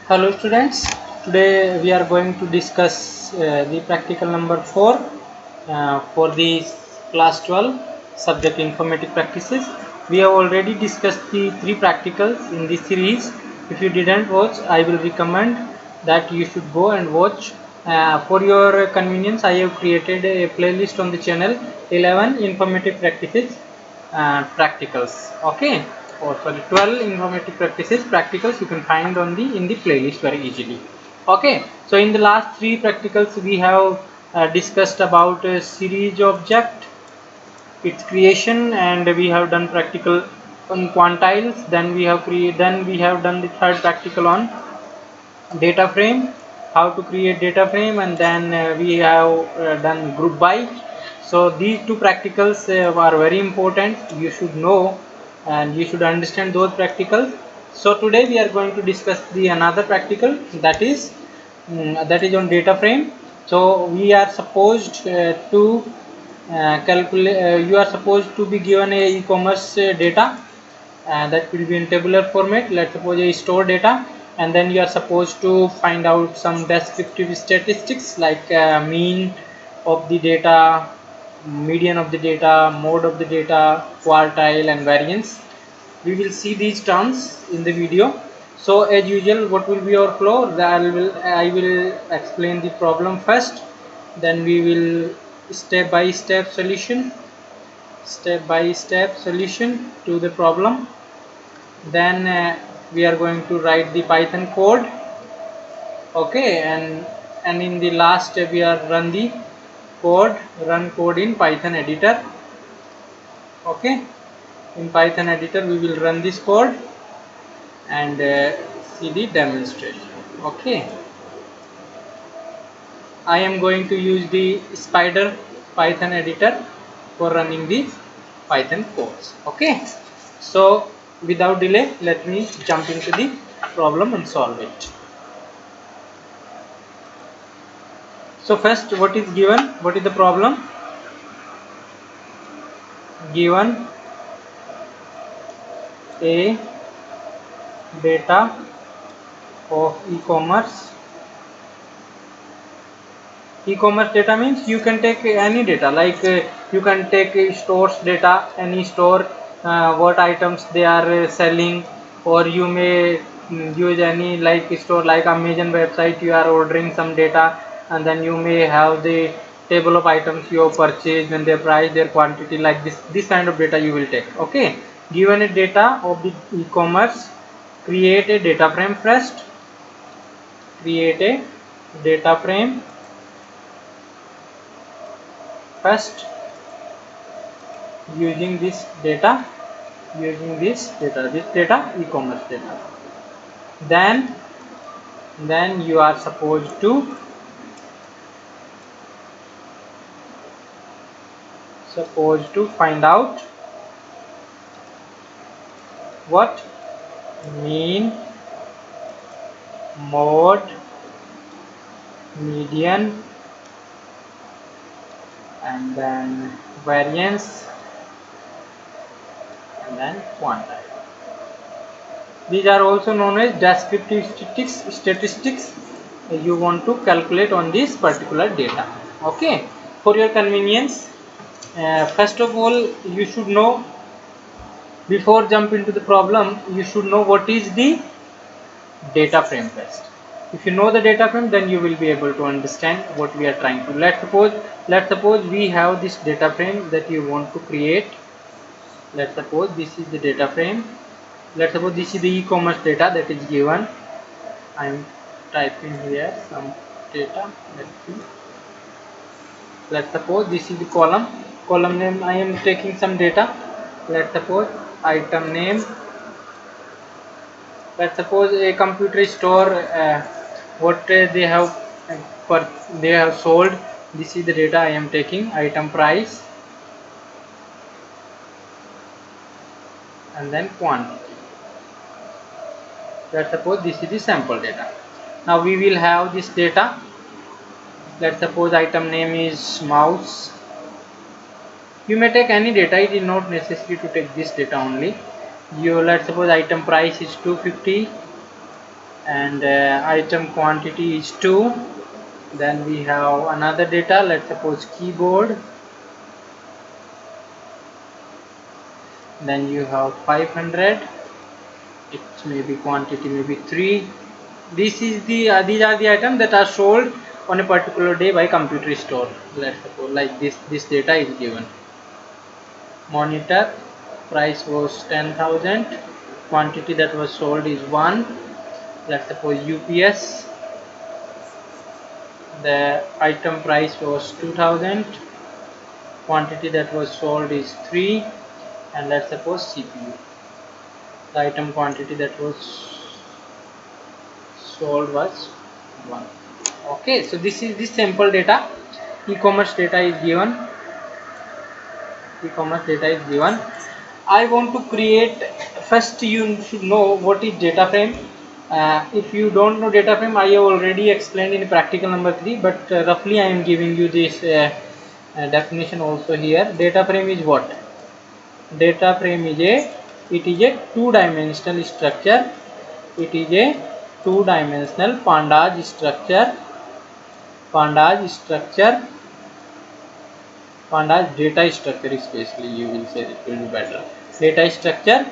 Hello students, today we are going to discuss the practical number 4 for the class 12 subject informatic practices. We have already discussed the 3 practicals in this series. If you didn't watch, I will recommend that you should go and watch. For your convenience, I have created a playlist on the channel 11 informative practices practicals. Okay, or sorry, 12 informative practices practicals you can find on the in the playlist very easily. Okay, so in the last 3 practicals we have discussed about a series object, its creation, and we have done practical on quantiles. Then we have done the third practical on data frame, how to create data frame, and then we have done group by. So these two practicals are very important. You should know and you should understand those practicals. So today we are going to discuss the another practical that is on data frame. So we are supposed to calculate. You are supposed to be given a e-commerce data that will be in tabular format. Let's suppose a store data, and then you are supposed to find out some descriptive statistics like mean of the data, median of the data, mode of the data, quartile, and variance. We will see these terms in the video. So as usual, what will be our flow? I will explain the problem first, then we will step by step solution to the problem. Then we are going to write the Python code. Okay, and in the last step we are run code in Python editor. Okay, in Python editor we will run this code and see the demonstration. Okay, I am going to use the Spider Python editor for running the Python codes. Okay, so without delay, let me jump into the problem and solve it. So first, what is given? What is the problem? Given a data of e-commerce. E-commerce data means you can take any data, like you can take stores data, any store, what items they are selling, or you may use any like store like Amazon website. You are ordering some data, and then you may have the table of items you have purchased and their price, their quantity, like this kind of data you will take. Okay, given a data of the e-commerce, create a data frame first. Create a data frame first using this data, e-commerce data. Then you are supposed to find out what mean, mode, median, and then variance, and then quantile. These are also known as descriptive statistics you want to calculate on this particular data. Okay, for your convenience, first of all, you should know, before jump into the problem, you should know what is the data frame first. If you know the data frame, then you will be able to understand what we are trying to. Let's suppose we have this data frame that you want to create. Let's suppose this is the data frame. Let's suppose this is the e-commerce data that is given. I am typing here some data. Let's suppose this is the column name. I am taking some data. Let's suppose item name. Let's suppose a computer store, what they have sold. This is the data I am taking. Item price, and then quantity. Let's suppose this is the sample data. Now we will have this data. Let's suppose item name is mouse. You may take any data. It is not necessary to take this data only. Let's suppose item price is 250. and item quantity is 2. Then we have another data, let's suppose keyboard, then you have 500, it may be quantity may be 3. This is the these are the items that are sold on a particular day by computer store. Let's suppose like this data is given. Monitor price was 10,000, quantity that was sold is 1. Let's suppose UPS, the item price was 2000, quantity that was sold is 3. And let's suppose CPU, the item quantity that was sold was 1. Okay, so this is the sample data. E-commerce data is given. I want to create, first you should know what is data frame. If you don't know data frame, I have already explained in practical number 3, but roughly I am giving you this definition also here. Data frame is what? Data frame is a two-dimensional structure. It is a two-dimensional pandas structure. Pandas data structure, especially you will say it will be better. Data structure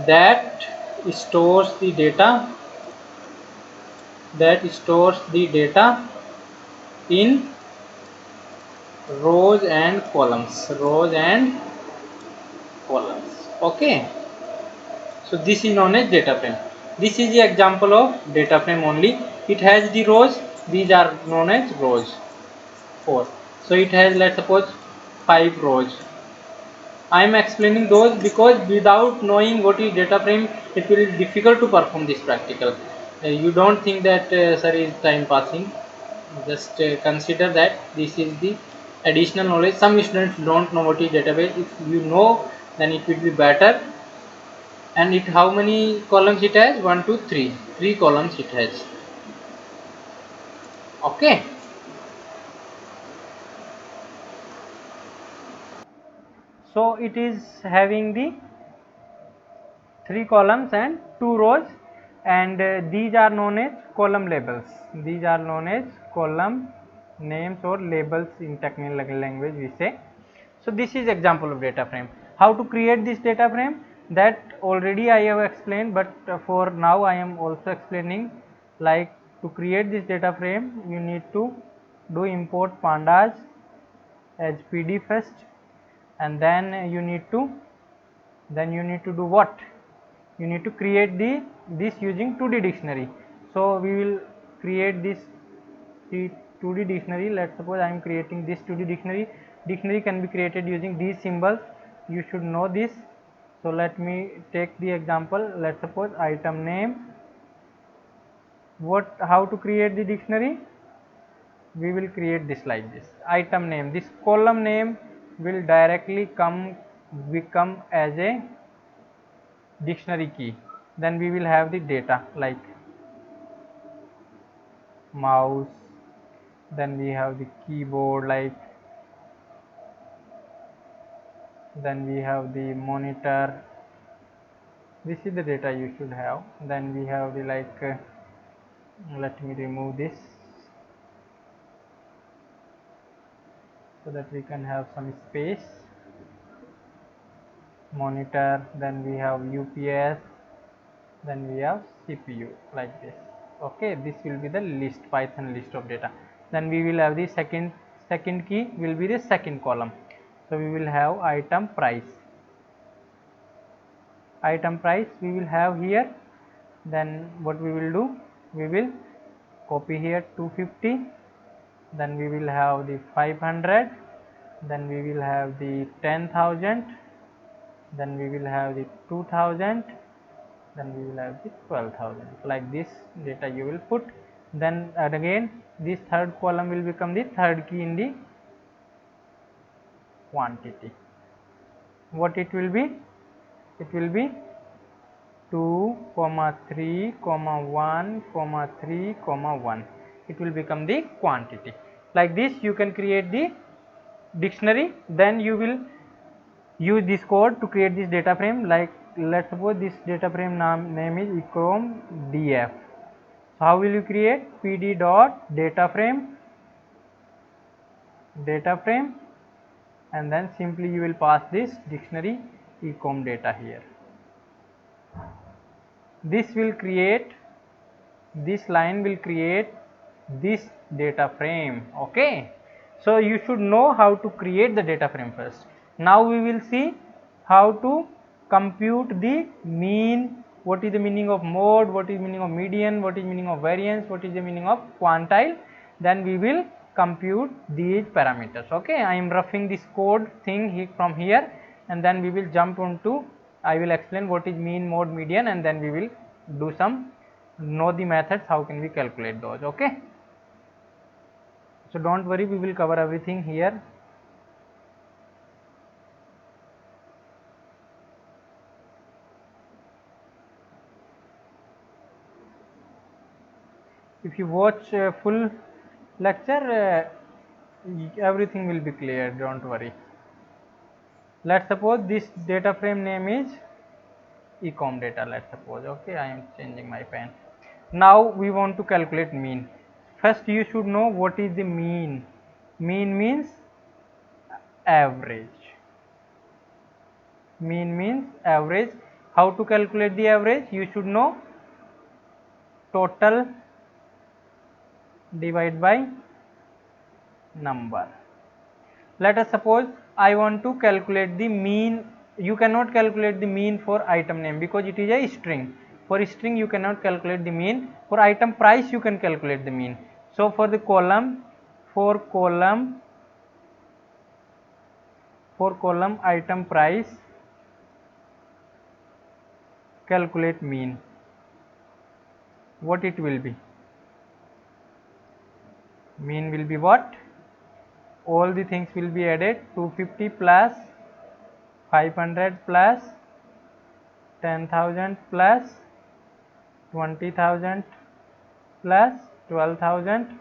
that stores the data in rows and columns. Okay, so this is known as data frame. This is the example of data frame only. It has the rows, these are known as rows. 4, so it has, let's suppose, 5 rows. I am explaining those because without knowing what is data frame, it will be difficult to perform this practical. You don't think that sir is time passing. Just consider that this is the additional knowledge. Some students don't know what is database. If you know, then it will be better. And it, how many columns it has? 1, 2, 3. 3 columns it has. Okay. So it is having the 3 columns and 2 rows, and these are known as column labels. These are known as column names or labels in technical language we say. So this is example of data frame. How to create this data frame, that already I have explained, but for now I am also explaining. Like, to create this data frame, you need to do import pandas as PD first, and then you need to do what? You need to create this using 2D dictionary. So we will create this 2D dictionary. Let's suppose I am creating this 2D dictionary. Dictionary can be created using these symbols. You should know this. So let me take the example. Let's suppose item name. How to create the dictionary? We will create this like this. Item name. This column name will directly become as a dictionary key. Then we will have the data like mouse, then we have the keyboard, like, then we have the monitor. This is the data you should have. Then we have the let me remove this so that we can have some space. Monitor, then we have UPS, then we have CPU, like this. Okay, this will be the list, Python list of data. Then we will have the second key will be the second column. So we will have item price. We will have here. Then what we will do, we will copy here 250, then we will have the 500, then we will have the 10,000, then we will have the 2,000, then we will have the 12,000. Like this data you will put. Then again this third column will become the third key in the quantity. What it will be? It will be 2, 3, 1, 3, 1. It will become the quantity. Like this you can create the dictionary. Then you will use this code to create this data frame. Like, let's suppose this data frame name is ecom df. So how will you create? PD dot data frame, and then simply you will pass this dictionary ecom data here. This will create, this line will create this data frame. Okay, so you should know how to create the data frame first. Now we will see how to compute the mean, what is the meaning of mode, what is meaning of median, what is meaning of variance, what is the meaning of quantile. Then we will compute these parameters. Okay, I am roughing this code thing from here, and then we will jump onto, I will explain what is mean, mode, median, and then we will do some, know the methods how can we calculate those. Okay, so don't worry, we will cover everything here. If you watch full lecture, everything will be clear, don't worry. Let's suppose this data frame name is ecom data, let's suppose. Okay, I am changing my pen. Now we want to calculate mean. First you should know what is the mean. Mean means average. Mean means average. How to calculate the average? You should know total divided by number. Let us suppose I want to calculate the mean. You cannot calculate the mean for item name because it is a string. For string you cannot calculate the mean. For item price you can calculate the mean. So for the column, for column item price, calculate mean. What it will be? Mean will be what? All the things will be added. 250 plus 500 plus 10,000 plus 20,000 plus 12,000.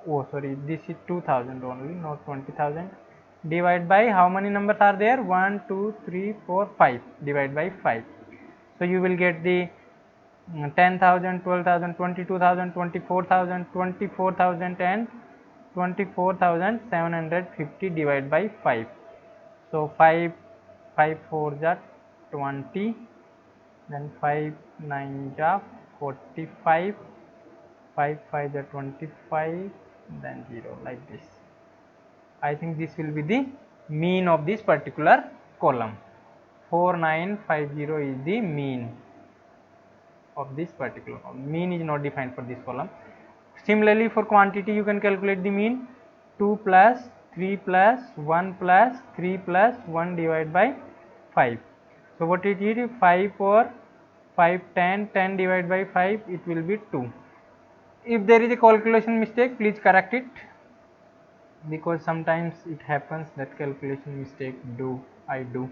Oh sorry, this is 2,000 only, not 20,000. Divide by how many numbers are there? 1, 2, 3, 4, 5. Divide by 5. So you will get the 10,000, 12,000, 22,000, 24,000, 24,000 and 24,750 divided by 5. So 5 4 ja 20, then 5 9 ja 45, 5 5 ja 25, then 0, like this. I think this will be the mean of this particular column. 4950 is the mean of this particular column. Mean is not defined for this column. Similarly for quantity you can calculate the mean. 2 plus 3 plus 1 plus 3 plus 1 divided by 5. So what it is? 5 for 5 10, 10 divided by 5, it will be 2. If there is a calculation mistake, please correct it, because sometimes it happens that calculation mistake I do.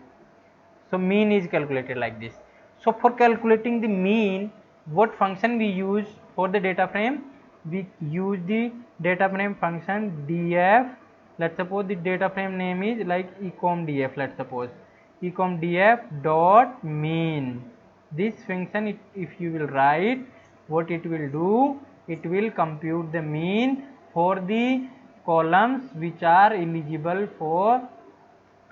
So mean is calculated like this. So for calculating the mean, what function we use for the data frame? We use the data frame function df. Let's suppose the data frame name is like ecom df. Let's suppose ecom df dot mean. This function, if you will write, what it will do? It will compute the mean for the columns which are eligible for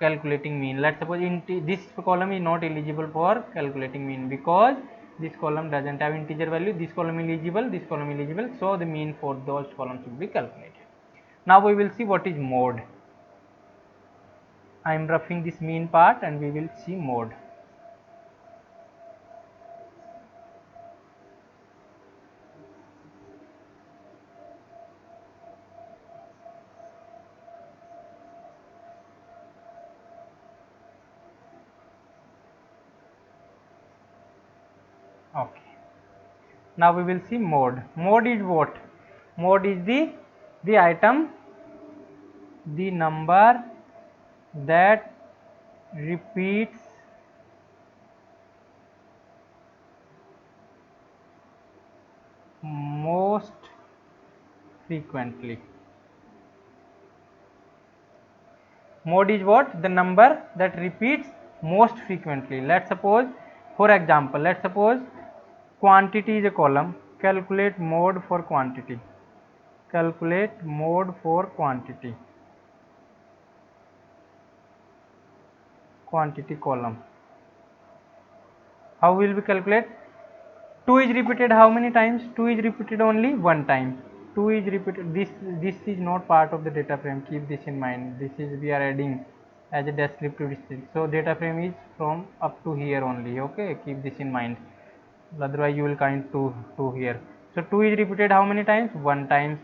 calculating mean. Let's suppose this column is not eligible for calculating mean because this column doesn't have integer value. This column eligible, this column eligible, so the mean for those columns will be calculated. Now we will see what is mode. I am roughing this mean part and we will see mode. Okay, now we will see mode. Mode is what? Mode is the item, the number that repeats most frequently. Mode is what? The number that repeats most frequently. Let's suppose, for example, let's suppose quantity is a column, calculate mode for quantity. Calculate mode for quantity. Quantity column. How will we calculate? 2 is repeated how many times? 2 is repeated only one time. 2 is repeated. This is not part of the data frame. Keep this in mind. This is we are adding as a descriptive string. So data frame is from up to here only. Okay, keep this in mind. Otherwise you will count 2 here. So 2 is repeated how many times? One time.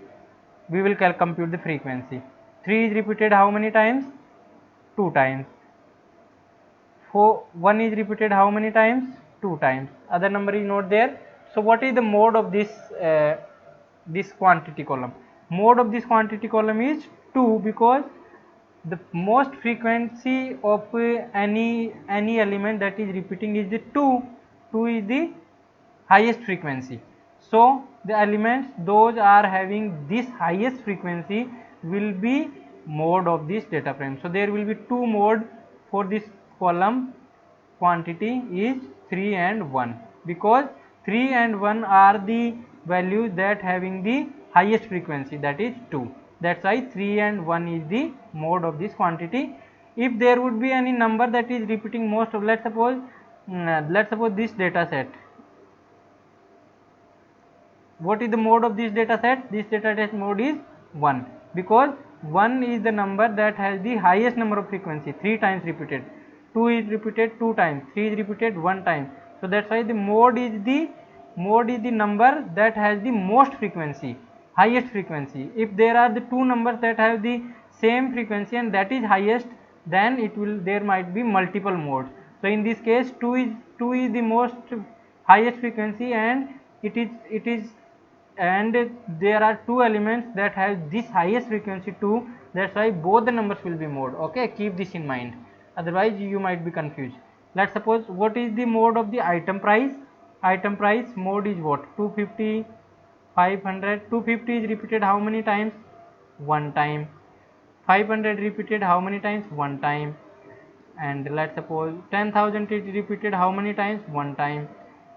We will compute the frequency. 3 is repeated how many times? 2 times. 1 is repeated how many times? 2 times. Other number is not there. So what is the mode of this quantity column? Mode of this quantity column is 2, because the most frequency of any element that is repeating is the 2. 2 is the highest frequency. So the elements those are having this highest frequency will be mode of this data frame. So there will be two mode for this column. Quantity is 3 and 1, because 3 and 1 are the values that having the highest frequency, that is 2. That's why 3 and 1 is the mode of this quantity. If there would be any number that is repeating most of, let's suppose this data set. What is the mode of this data set? This data set mode is 1, because 1 is the number that has the highest number of frequency, 3 times repeated. 2 is repeated 2 times, 3 is repeated 1 time. So that's why the mode is the number that has the most frequency, highest frequency. If there are the two numbers that have the same frequency and that is highest, then there might be multiple modes. So in this case 2 is the most highest frequency, and it is and there are two elements that have this highest frequency too. That's why both the numbers will be mode. Okay, keep this in mind, otherwise you might be confused. Let's suppose, what is the mode of the item price? Item price mode is what? 250, 500. 250 is repeated how many times? One time. 500 repeated how many times? One time. And let's suppose 10,000 is repeated how many times? One time.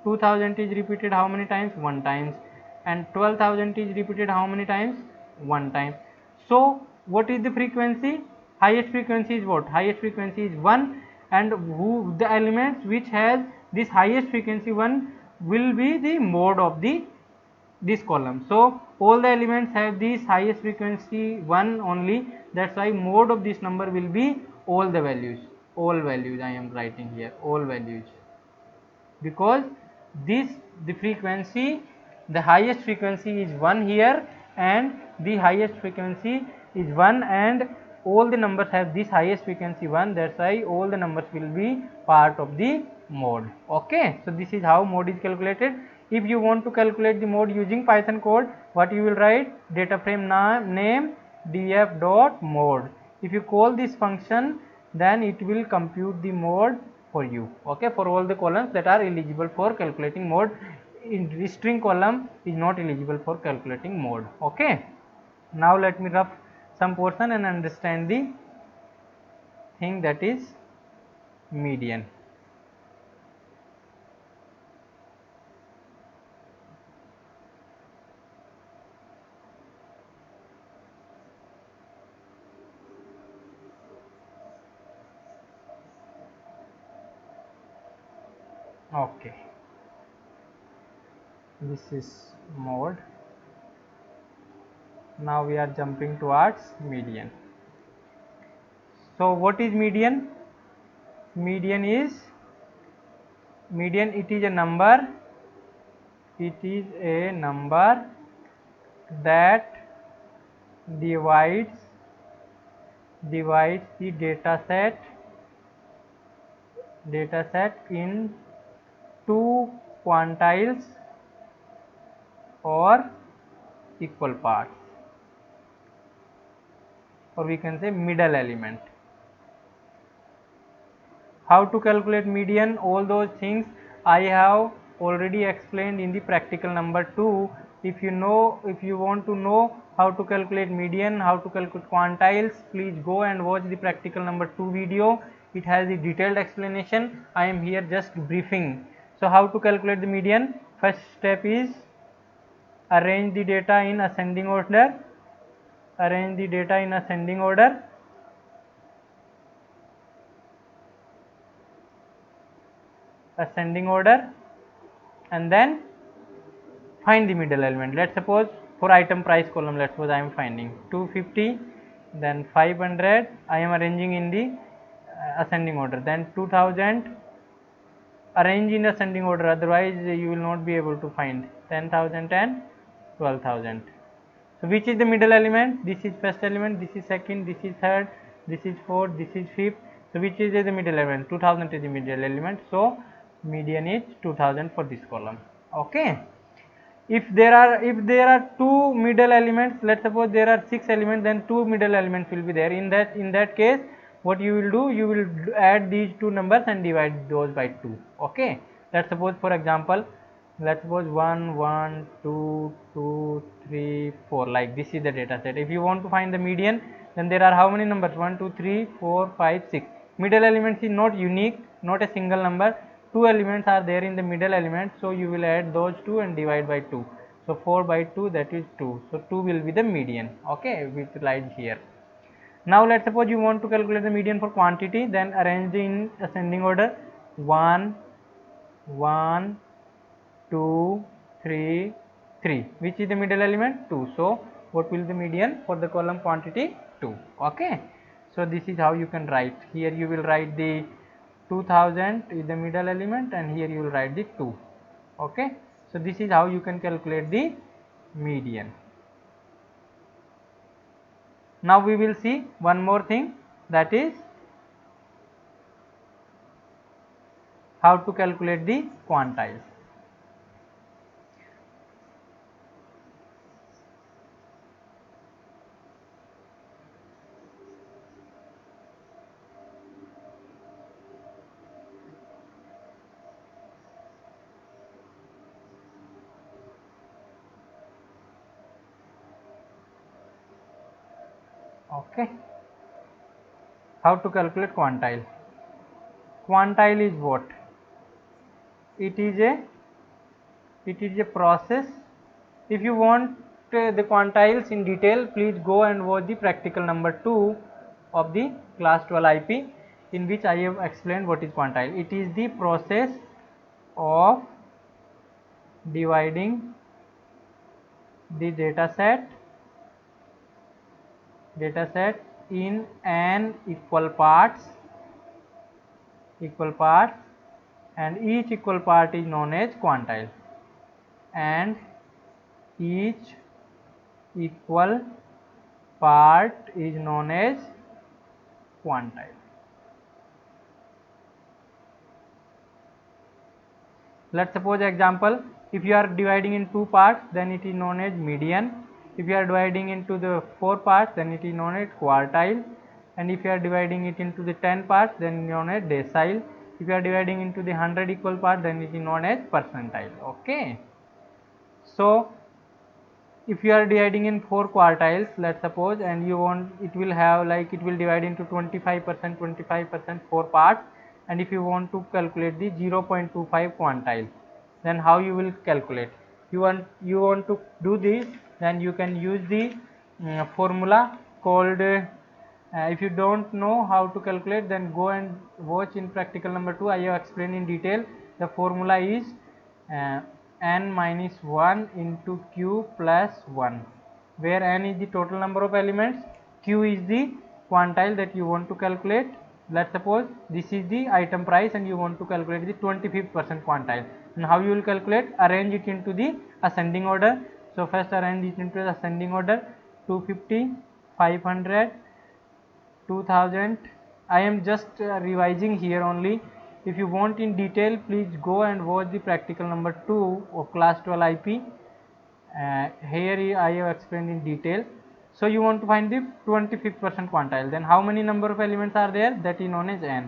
2,000 is repeated how many times? One time. And 12,000 is repeated how many times? One time. So what is the frequency? Highest frequency is what? Highest frequency is 1, and the elements which has this highest frequency 1 will be the mode of this column. So all the elements have this highest frequency 1 only. That's why mode of this number will be all the values. All values I am writing here, all values, because the frequency, the highest frequency is 1 here, and the highest frequency is 1, and all the numbers have this highest frequency 1. That's why all the numbers will be part of the mode. Okay, so this is how mode is calculated. If you want to calculate the mode using Python code, what you will write? Data frame name df.mode. If you call this function, then it will compute the mode for you. Okay, for all the columns that are eligible for calculating mode. In the string column is not eligible for calculating mode. Okay, now let me rough some portion and understand the thing, that is median. Okay, this is mode. Now we are jumping towards median. So what is median? Median, it is a number. It is a number that divides the data set in two quantiles or equal parts, or we can say middle element. How to calculate median? All those things I have already explained in the practical number 2. If you want to know how to calculate median, how to calculate quantiles, please go and watch the practical number 2 video. It has a detailed explanation. I am here just briefing. So how to calculate the median? First step is arrange the data in ascending order, arrange the data in ascending order, ascending order, and then find the middle element. Let's suppose for item price column, let's suppose I am finding 250, then 500, I am arranging in the ascending order, then 2000, arrange in ascending order, otherwise you will not be able to find 10,000 and 12,000. So which is the middle element? This is first element, this is second, this is third, this is fourth, this is fifth. So which is the middle element? 2000 is the middle element. So median is 2000 for this column. Okay. If there are two middle elements, let's suppose there are 6 elements, then 2 middle elements will be there. In that case, what you will do, you will add these two numbers and divide those by 2. Okay. Let's suppose, for example, let's suppose 1 1 2 2 3 4, like this is the data set. If you want to find the median, then there are how many numbers? 1 2 3 4 5 6. Middle elements is not unique, not a single number. 2 elements are there in the middle element, so you will add those 2 and divide by 2. So 4 by 2, that is 2. So 2 will be the median. Okay, which lies here. Now let's suppose you want to calculate the median for quantity, then arrange in ascending order. 1 1 2 3 3. Which is the middle element? 2. So what will be the median for the column quantity? 2. Okay. So this is how you can write. Here you will write the 2000 is the middle element, and here you will write the 2. Okay. So this is how you can calculate the median. Now we will see one more thing, that is how to calculate the quantiles. Okay. How to calculate quantile? Quantile is what? It is a process. If you want the quantiles in detail, please go and watch the practical number 2 of the class 12 IP, in which I have explained what is quantile. It is the process of dividing the data set in n equal parts, and each equal part is known as quantile, and each equal part is known as quantile. Let's suppose example, if you are dividing in 2 parts, then it is known as median. If you are dividing into the 4 parts, then it is known as quartile. And if you are dividing it into the 10 parts, then it is known as decile. If you are dividing into the 100 equal parts, then it is known as percentile. Okay. So if you are dividing in 4 quartiles, let's suppose, and you want, it will have like, it will divide into 25%, 4 parts, and if you want to calculate the 0.25 quantile, then how you will calculate? You want to do this, then you can use the formula called if you don't know how to calculate, then go and watch in practical number 2. I have explained in detail. The formula is n minus 1 into q plus 1, where n is the total number of elements, q is the quantile that you want to calculate. Let's suppose this is the item price and you want to calculate the 25% quantile. And how you will calculate? Arrange it into the ascending order. So first arrange it into the ascending order. 250, 500, 2000. I am just revising here only. If you want in detail, please go and watch the practical number 2 of class 12 IP. Here I have explained in detail. So you want to find the 25% quantile. Then how many number of elements are there? That is known as n.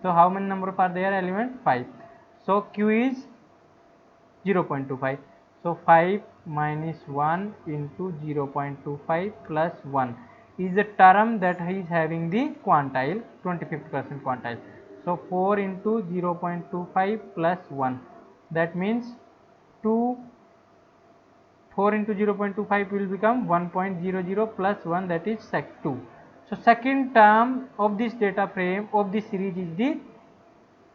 So how many number are there? Element 5. So q is 0.25. So 5 minus 1 into 0.25 plus 1 is the term that is having the quantile, 25% quantile. So 4 into 0.25 plus 1, that means 2 4 into 0.25 will become 1.00 plus 1, that is sec2. So second term of this data frame of this series is the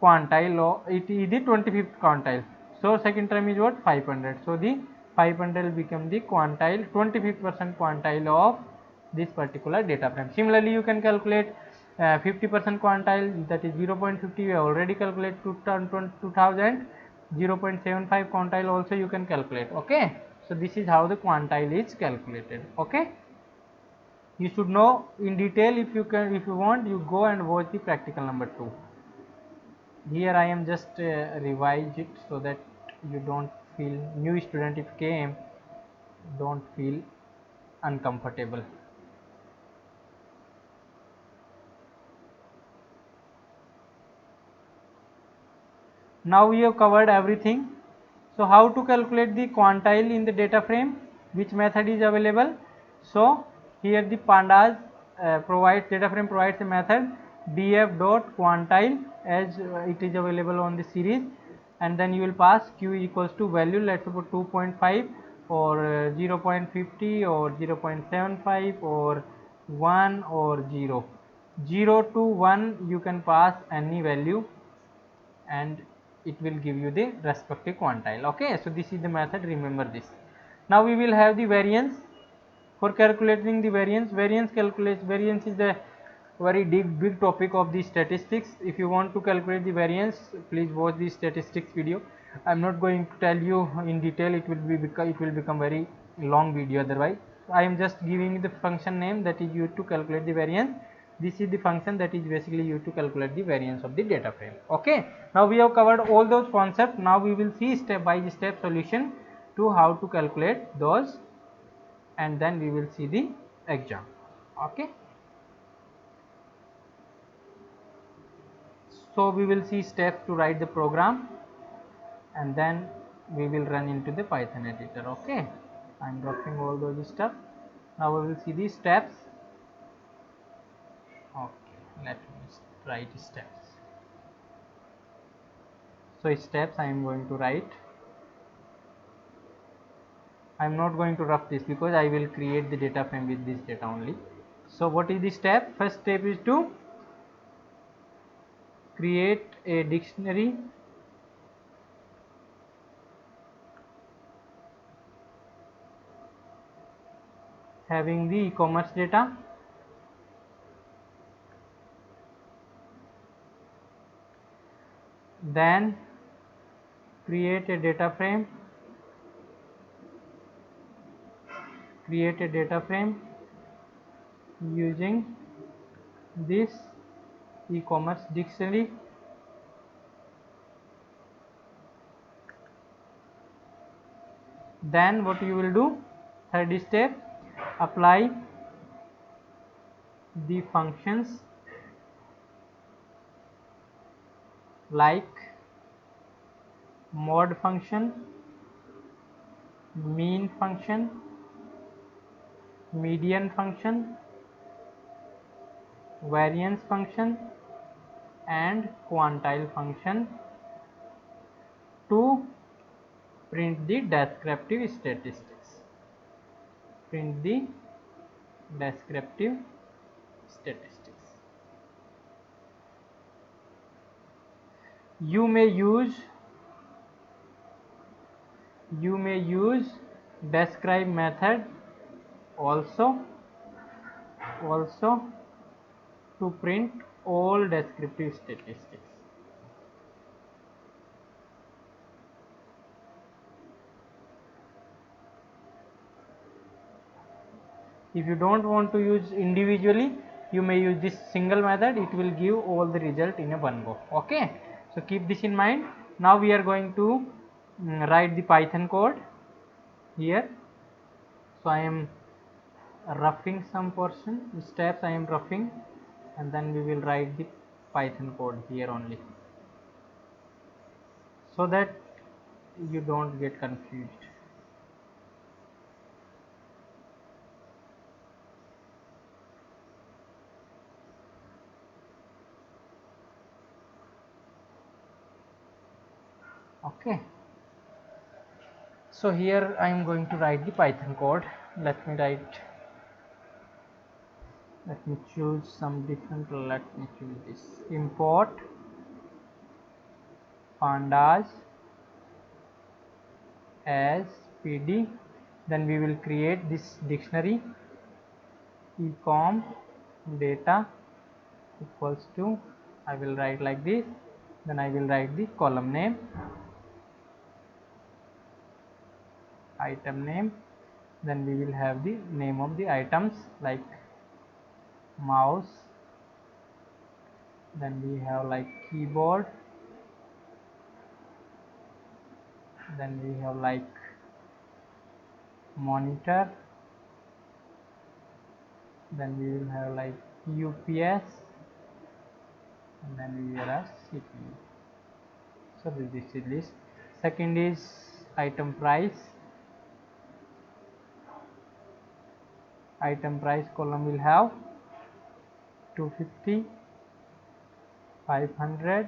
quantile, or it is the 25th quantile. So second term is what? 500. So the 500 will become the quantile, 25th quantile of this particular data frame. Similarly, you can calculate 50% quantile, that is 0.50. We have already calculated 2000. 0.75 quantile also you can calculate. Okay, so this is how the quantile is calculated. Okay, you should know in detail. If you can, if you want, you go and watch the practical number 2. Here I am just revise it so that you don't feel, new student if came, don't feel uncomfortable. Now we have covered everything. So how to calculate the quantile in the data frame, which method is available? So here the pandas provides, data frame provides a method df dot quantile, as it is available on the series, and then you will pass q equals to value, let's suppose 2.5 or 0.50 or 0.75 or 1 or 0. 0 to 1 you can pass any value and it will give you the respective quantile. Okay, so this is the method, remember this. Now we will have the variance. For calculating the variance, variance is the very big topic of the statistics. If you want to calculate the variance, please watch the statistics video. I am not going to tell you in detail, it will become very long video otherwise. I am just giving the function name that is used to calculate the variance. This is the function that is basically used to calculate the variance of the data frame. Okay, now we have covered all those concepts. Now we will see step by step solution to how to calculate those, and then we will see the exam. Okay, so we will see steps to write the program, and then we will run into the Python editor. Okay, I'm dropping all those stuff. Now we will see the steps. Okay, let me write steps. So steps I am going to write. I am not going to rough this because I will create the data frame with this data only. So what is the step? First step is to create a dictionary having the e-commerce data. Then create a data frame using this e-commerce dictionary. Then what you will do, third step, apply the functions like mod function, mean function, median function, variance function and quantile function to print the descriptive statistics. You may use describe method also to print all descriptive statistics. If you don't want to use individually, you may use this single method. It will give all the result in a one go. Okay, so keep this in mind. Now we are going to write the Python code here. So I am roughing some portion steps, I am roughing, and then we will write the Python code here only, so that you don't get confused. Okay, So here I am going to write the Python code. Let me choose some different. Let me choose this. Import pandas as pd. Then we will create this dictionary ecom data equals to, I will write like this. Then I will write the column name, item name. Then we will have the name of the items like mouse. Then we have like keyboard. Then we have like monitor. Then we will have like UPS, and then we will have CPU. So this is list. Second is item price. Item price column will have 250, 500,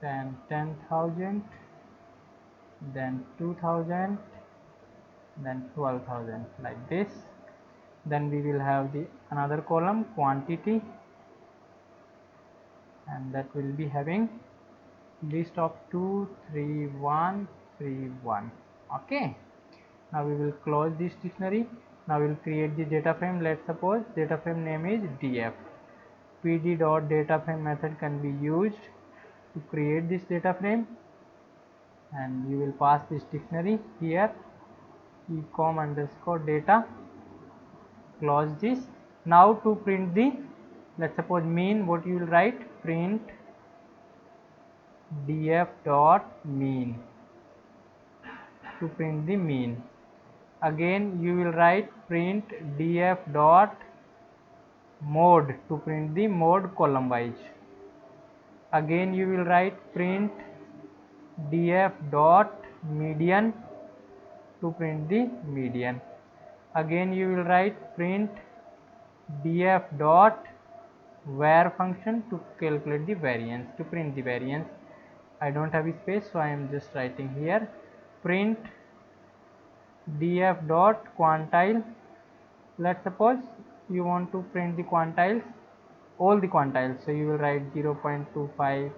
then 10,000, then 2,000, then 12,000, like this. Then we will have the another column quantity, and that will be having list of 2, 3, 1, 3, 1. Okay, now we will close this dictionary. Now we will create the data frame. Let's suppose data frame name is df. pd.dataframe method can be used to create this data frame, and you will pass this dictionary here ecom underscore data. Close this. Now to print the, let's suppose mean, what you will write, print df dot mean to print the mean. Again you will write print df dot mode to print the mode column wise. Again you will write print df dot median to print the median. Again you will write print df dot var function to calculate the variance, to print the variance. I don't have a space, so I am just writing here print df dot quantile. Let's suppose you want to print the quantiles, all the quantiles, so you will write 0.25,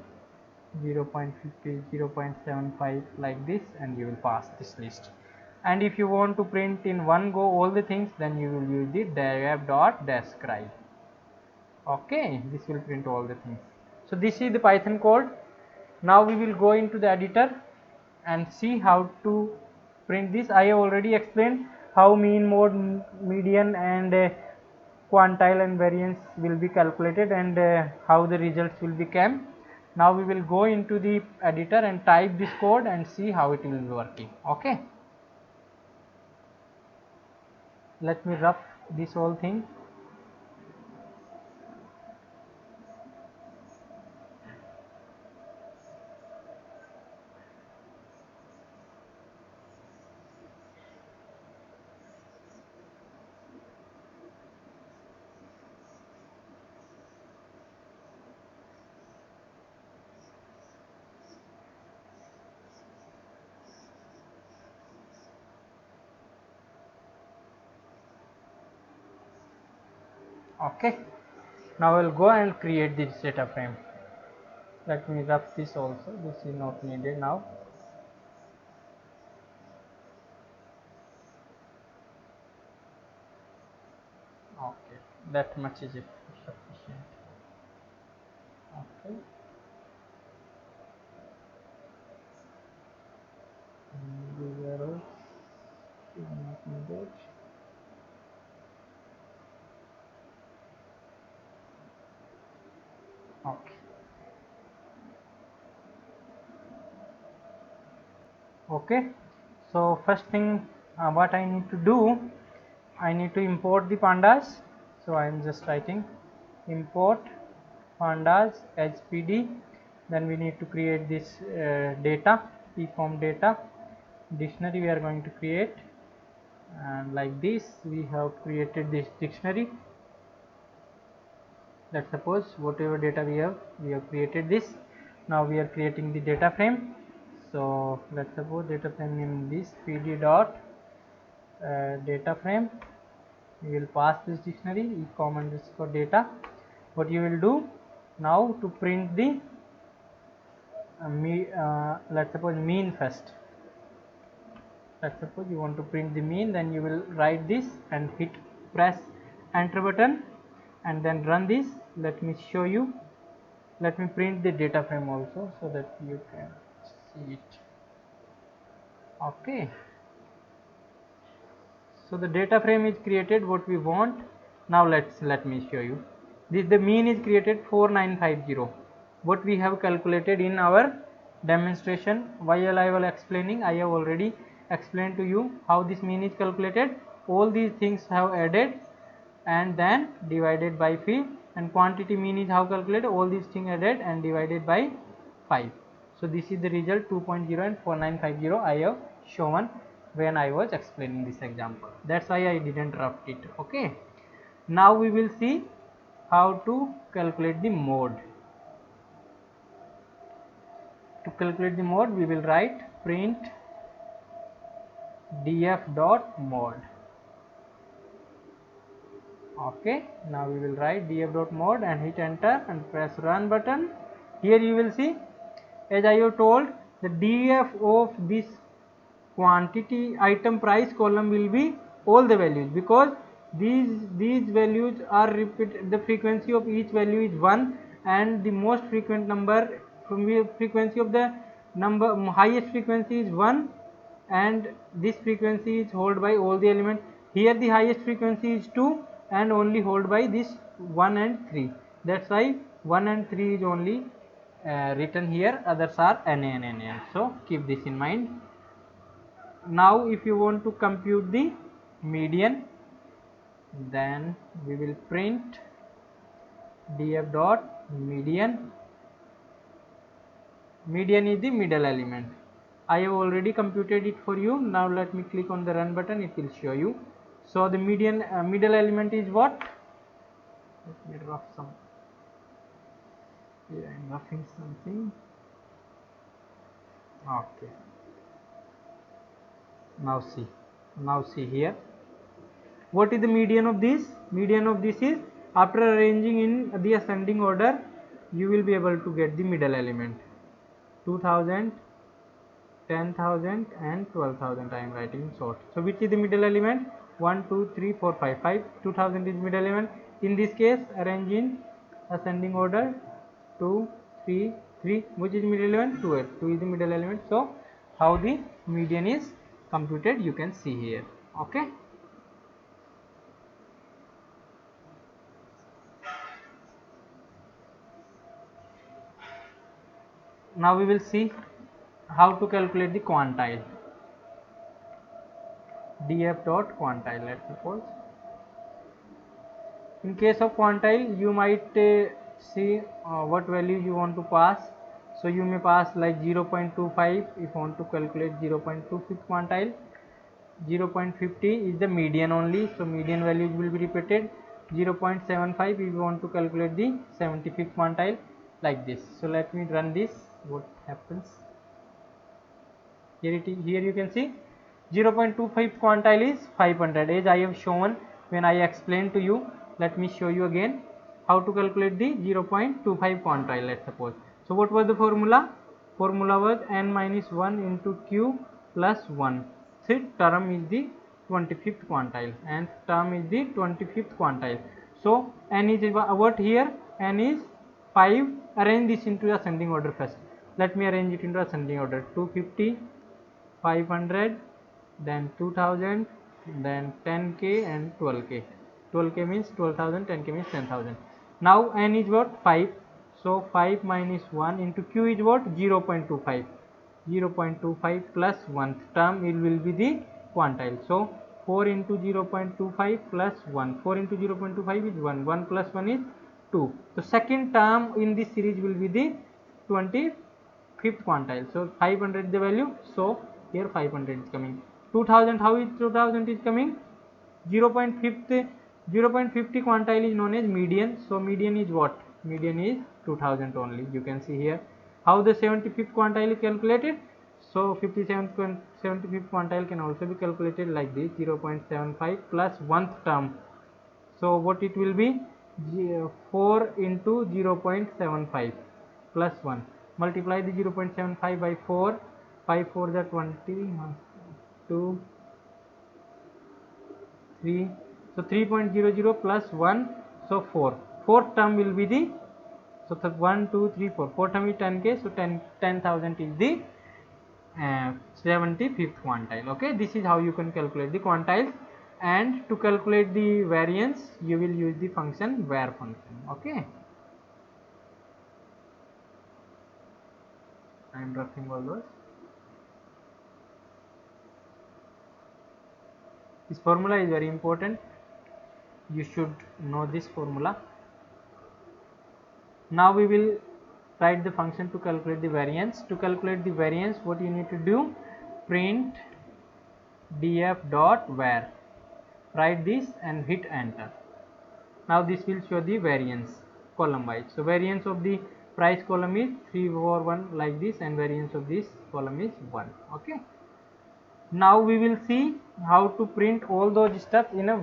0.50, 0.75, like this, and you will pass this list. And if you want to print in one go all the things, then you will use the df dot describe. Okay, this will print all the things. So this is the Python code. Now we will go into the editor and see how to print this. I have already explained how mean, mode, median, and quantile and variance will be calculated, and how the results will be came. Now we will go into the editor and type this code and see how it will be working. Okay, let me rough this whole thing. Okay, now I will go and create this data frame. Let me rough this also, this is not needed now. Okay, that much is sufficient. Okay, these arrows is not needed. Okay, okay, so first thing what I need to do, I need to import the pandas. So I am just writing import pandas as pd. Then we need to create this data, ecom data dictionary we are going to create, and like this we have created this dictionary. Let's suppose whatever data we have created this. Now we are creating the data frame. So let's suppose data frame name this pd dot data frame. You will pass this dictionary ecom underscore data. What you will do now to print the let's suppose mean first. Let's suppose you want to print the mean, then you will write this and press enter button and then run this. Let me show you. Let me print the data frame also so that you can see it. Okay, so the data frame is created what we want. Now let me show you. The mean is created 4950. What we have calculated in our demonstration while I was explaining, I have already explained to you how this mean is calculated. All these things have added and then divided by 5, and quantity mean is how calculated, all these things added and divided by 5. So this is the result 2.0 and 4950 I have shown when I was explaining this example. That's why I didn't draft it. Okay, now we will see how to calculate the mode. To calculate the mode, we will write print df dot mode. Okay, now we will write df dot mode and hit enter and press run button. Here you will see, as I have told, the df of this quantity item price column will be all the values, because these values are repeated. The frequency of each value is 1 and the most frequent number from the frequency of the number highest frequency is 1, and this frequency is held by all the elements. Here the highest frequency is 2 and only held by this 1 and 3. That's why 1 and 3 is only written here, others are n and n. So keep this in mind. Now if you want to compute the median, then we will print df dot median. Median is the middle element. I have already computed it for you. Now let me click on the run button, it will show you. So the median middle element is what? Let me rough some. Here I am roughing something. Okay. Now see here. What is the median of this? Median of this is, after arranging in the ascending order, you will be able to get the middle element. 2000, 10,000 and 12,000 I am writing in short. So which is the middle element? 1, 2, 3, 4, 5. 2000 is middle element. In this case, arrange in ascending order. 2, 3, 3. Which is middle element? 2. 2 is the middle element. So how the median is computed, you can see here. Okay. Now we will see how to calculate the quantile. df dot quantile. Let's suppose, in case of quantile, you might see what value you want to pass. So you may pass like 0.25 if you want to calculate 0.25 quantile. 0.50 is the median only, so median values will be repeated. 0.75 if you want to calculate the 75th quantile, like this. So let me run this. What happens? Here you can see 0.25 quantile is 500, as I have shown when I explained to you. Let me show you again how to calculate the 0.25 quantile. Let's suppose. So what was the formula? Formula was n minus 1 into q plus 1. Third term is the 25th quantile and term is the 25th quantile. So n is what here? N is 5. Arrange this into ascending order first. Let me arrange it into ascending order. 250, 500, then 2000, then 10k and 12k. 12k means 12,000, 10k means 10,000. Now n is what? 5. So 5 minus 1 into q is what? 0.25. 0.25 plus 1th term, it will be the quantile. So 4 into 0.25 plus 1. 4 into 0.25 is 1. 1 plus 1 is 2. So second term in this series will be the 25th quantile. So 500 the value. So here 500 is coming. 2000, how is 2000 is coming? 0.50 quantile is known as median. So median is what? Median is 2000 only. You can see here how the 75th quantile is calculated. So 75th quantile can also be calculated like this: 0.75 plus 1th term. So what it will be? 4 into 0.75 plus 1. Multiply the 0.75 by 4. 5 4 is 20. 2 3. So 3.00 plus 1. So 4. Fourth term will be the, so 1 2 3 4. Fourth term is 10k. So 10,000 is the 75th quantile. Okay, this is how you can calculate the quantiles, and to calculate the variance you will use the function var function. Okay, I am roughing all those. This formula is very important, you should know this formula. Now we will write the function to calculate the variance. To calculate the variance, what you need to do? Print df dot var. Write this and hit enter. Now this will show the variance column wise. So variance of the price column is 341 like this, and variance of this column is 1. Okay. Now we will see how to print all those stuff in a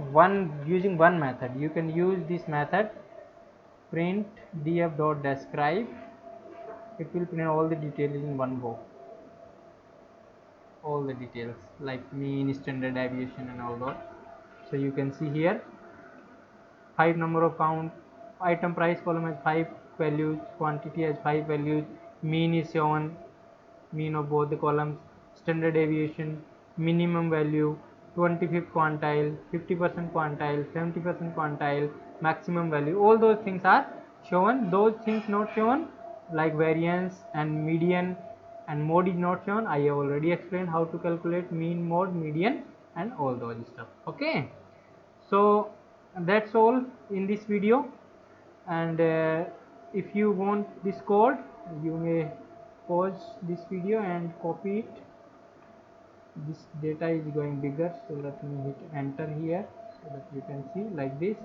using one method. You can use this method, print df.describe. It will print all the details in one go. All the details like mean, standard deviation and all that. So you can see here 5 number of count, item price column has 5 values, quantity has 5 values, mean is shown, mean of both the columns, standard deviation, minimum value, 25th quantile, 50% quantile, 70% quantile, maximum value, all those things are shown. Those things not shown like variance and median and mode is not shown. I have already explained how to calculate mean, mode, median and all those stuff. Okay, so that's all in this video, and if you want this code you may pause this video and copy it. This data is going bigger, so let me hit enter here so that you can see like this.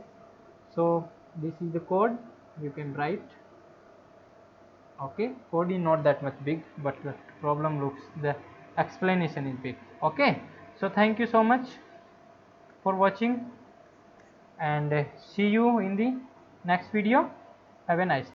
So this is the code you can write. Okay, code is not that much big, but the problem looks, the explanation is big. Okay, so thank you so much for watching, and see you in the next video. Have a nice day.